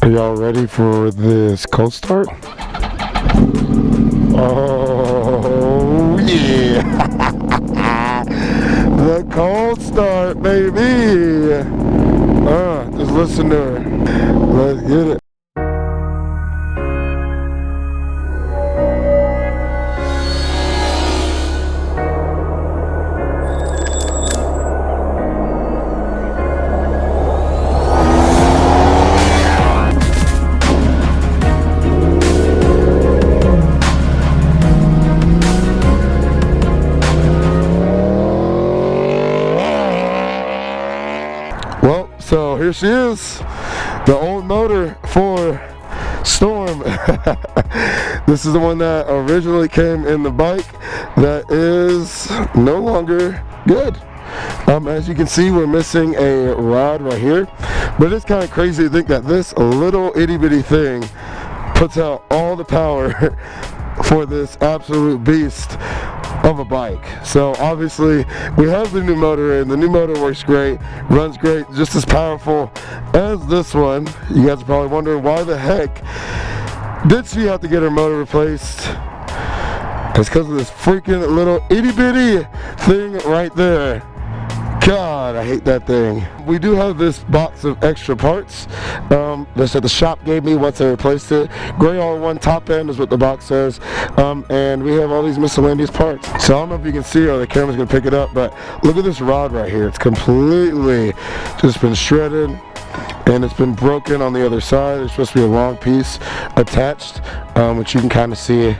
Are y'all ready for this cold start? Oh yeah! The cold start, baby! Just listen to her. Let's get it. Well, so here she is, the old motor for Storm. This is the one that originally came in the bike that is no longer good. As you can see, we're missing a rod right here, but it's kind of crazy to think that this little itty bitty thing puts out all the power for this absolute beast of a bike. So obviously we have the new motor in. The new motor works great, runs great, just as powerful as this one. You guys are probably wondering why the heck did she have to get her motor replaced. It's because of this freaking little itty bitty thing right there. God, I hate that thing. We do have this box of extra parts that the shop gave me once I replaced it. Gray R1 top end is what the box says, and we have all these miscellaneous parts. So I don't know if you can see or the camera's gonna pick it up, but look at this rod right here. It's completely just been shredded, and it's been broken on the other side. There's supposed to be a long piece attached, which you can kind of see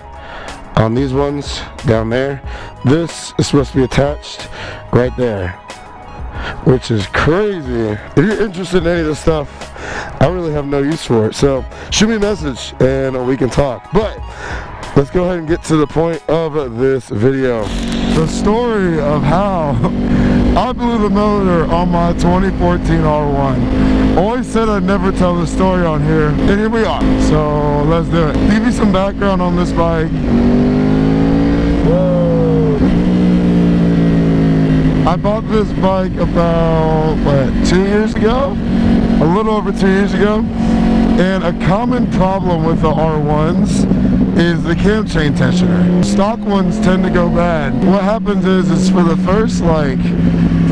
on these ones down there. This is supposed to be attached right there, which is crazy. If you're interested in any of this stuff, I really have no use for it. So shoot me a message and we can talk. But let's go ahead and get to the point of this video. The story of how I blew the motor on my 2014 R1. Always said I'd never tell the story on here, and here we are. So let's do it. Give you some background on this bike. Woo! I bought this bike about, what, 2 years ago? A little over 2 years ago. And a common problem with the R1s is the cam chain tensioner. Stock ones tend to go bad. What happens is for the first like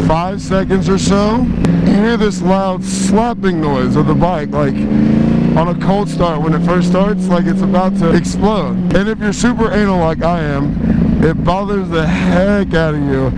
5 seconds or so, you hear this loud slapping noise of the bike, like on a cold start when it first starts, like it's about to explode. And if you're super anal like I am, it bothers the heck out of you.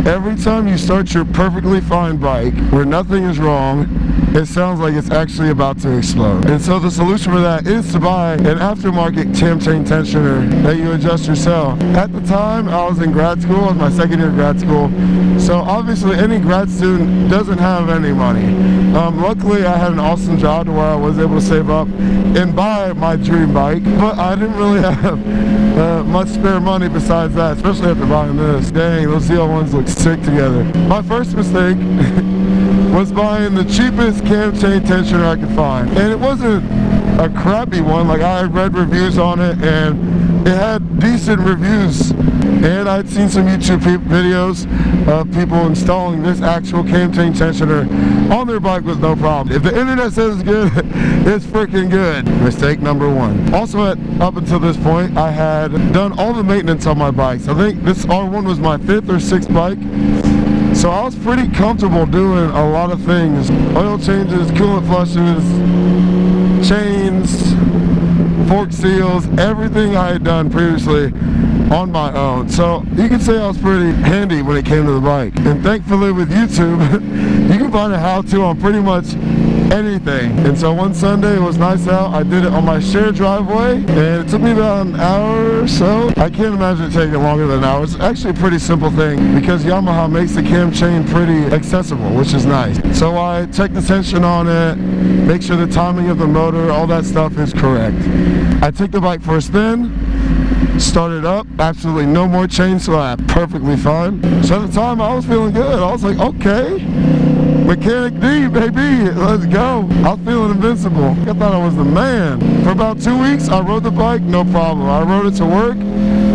Every time you start your perfectly fine bike where nothing is wrong, it sounds like it's actually about to explode. And so the solution for that is to buy an aftermarket cam chain tensioner that you adjust yourself. At the time, I was in grad school. It was my second year of grad school. So obviously any grad student doesn't have any money. Luckily, I had an awesome job to where I was able to save up and buy my dream bike. But I didn't really have much spare money besides that, especially after buying this. Dang, those ZL1s look sick together. My first mistake was buying the cheapest cam chain tensioner I could find. And it wasn't a crappy one. Like, I read reviews on it and it had decent reviews. And I'd seen some YouTube videos of people installing this actual cam chain tensioner on their bike with no problem. If the internet says it's good, it's freaking good. Mistake number one. Also, up until this point, I had done all the maintenance on my bikes. I think this R1 was my 5th or 6th bike. So I was pretty comfortable doing a lot of things. Oil changes, coolant flushes, chains, fork seals, everything I had done previously on my own. So you can say I was pretty handy when it came to the bike. And thankfully with YouTube, you can find a how-to on pretty much anything. And so one Sunday, it was nice out. I did it on my shared driveway and it took me about an hour or so. I can't imagine it taking longer than an hour. It's actually a pretty simple thing because Yamaha makes the cam chain pretty accessible, which is nice. So I check the tension on it, make sure the timing of the motor, all that stuff is correct. I took the bike for a spin, started up, absolutely no more chain slap, perfectly fine. So at the time I was feeling good. I was like, okay, Mechanic D, baby, let's go. I was feeling invincible. I thought I was the man. For about 2 weeks, I rode the bike, no problem. I rode it to work.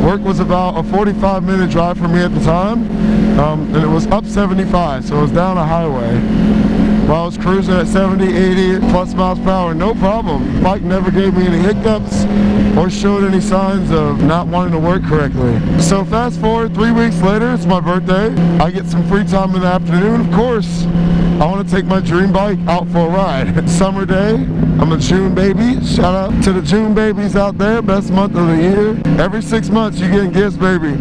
Work was about a 45-minute drive for me at the time, and it was up 75, so it was down a highway. while I was cruising at 70, 80 plus miles per hour, no problem. Bike never gave me any hiccups or showed any signs of not wanting to work correctly. So fast forward 3 weeks later, it's my birthday. I get some free time in the afternoon. Of course, I want to take my dream bike out for a ride. Summer day, I'm a June baby. Shout out to the June babies out there, best month of the year. Every 6 months you getting gifts, baby.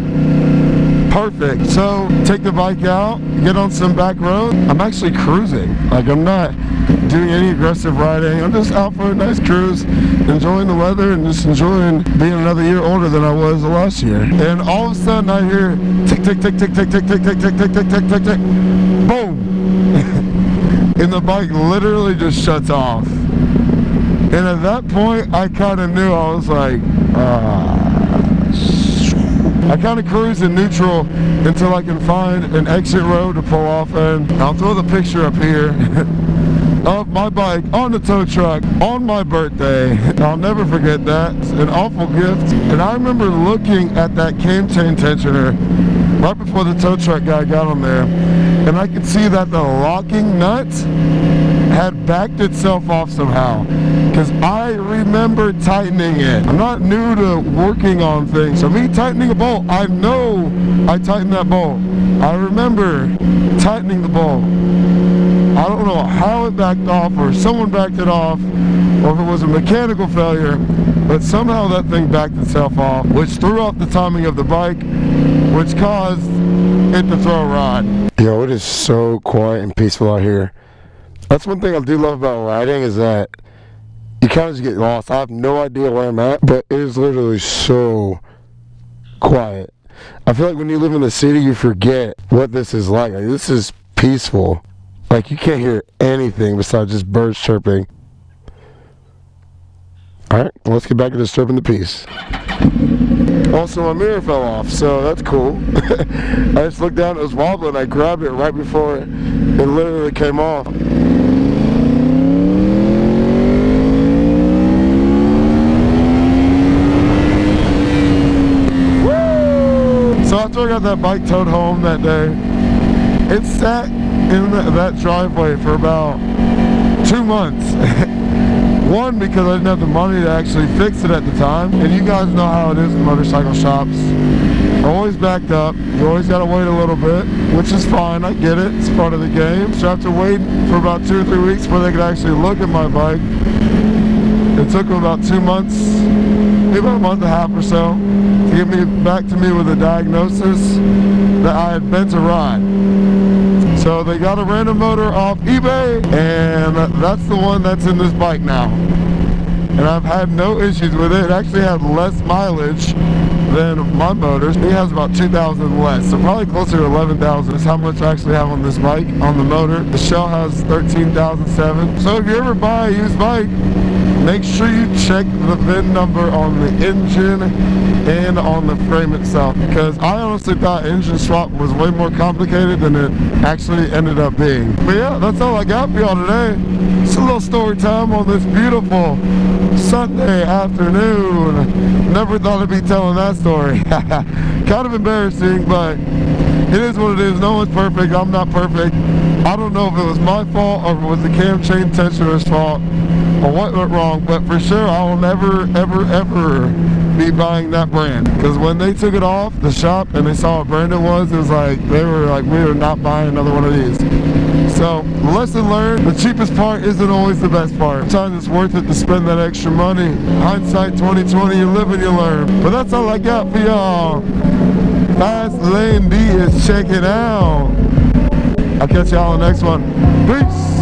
Perfect. So take the bike out, get on some back road. I'm actually cruising. Like, I'm not doing any aggressive riding. I'm just out for a nice cruise, enjoying the weather and just enjoying being another year older than I was last year. And all of a sudden I hear tick, tick, tick, tick, tick, tick, tick, tick, tick, tick, tick, tick, tick, tick, boom. And the bike literally just shuts off. And at that point, I kind of knew. I was like, I kind of cruise in neutral until I can find an exit road to pull off in. I'll throw the picture up here of my bike on the tow truck on my birthday. I'll never forget that. It's an awful gift. And I remember looking at that cam chain tensioner right before the tow truck guy got on there, and I could see that the locking nut had backed itself off somehow, because I remember tightening it. I'm not new to working on things, so me tightening a bolt, I know I tightened that bolt. I remember tightening the bolt. I don't know how it backed off, or someone backed it off, or if it was a mechanical failure, but somehow that thing backed itself off, which threw off the timing of the bike, which caused it to throw a rod. Yo, it is so quiet and peaceful out here. That's one thing I do love about riding, is that you kind of just get lost. I have no idea where I'm at, but it is literally so quiet. I feel like when you live in the city, you forget what this is like. Like, this is peaceful. Like, you can't hear anything besides just birds chirping. Alright, well, let's get back to disturbing the peace. Also, my mirror fell off, so that's cool. I just looked down, it was wobbling. I grabbed it right before it literally came off. Woo! So after I got that bike towed home that day, it sat in that driveway for about 2 months. One, because I didn't have the money to actually fix it at the time. And you guys know how it is in motorcycle shops. Always backed up. You always got to wait a little bit, which is fine. I get it. It's part of the game. So after waiting for about 2 or 3 weeks before they could actually look at my bike, it took them about 2 months, maybe about a month and a half or so, to get me back to me with a diagnosis that I had bent a rod. So they got a random motor off eBay, and that's the one that's in this bike now. And I've had no issues with it. It actually had less mileage than my motors. It has about 2,000 less, so probably closer to 11,000 is how much I actually have on this bike, on the motor. The shell has 13,007. So if you ever buy a used bike, make sure you check the VIN number on the engine and on the frame itself, because I honestly thought engine swap was way more complicated than it actually ended up being. But yeah, that's all I got for y'all today. It's a little story time on this beautiful Sunday afternoon. Never thought I'd be telling that story. Kind of embarrassing, but it is what it is. No one's perfect. I'm not perfect. I don't know if it was my fault or if it was the cam chain tensioner's fault or what went wrong, but for sure I will never, ever, ever be buying that brand, because when they took it off the shop and they saw what brand it was like, they were like, we are not buying another one of these. So, lesson learned, the cheapest part isn't always the best part. Sometimes it's worth it to spend that extra money. Hindsight 2020, you live and you learn. But that's all I got for y'all. FastLaneD is checking out. I'll catch y'all on the next one. Peace!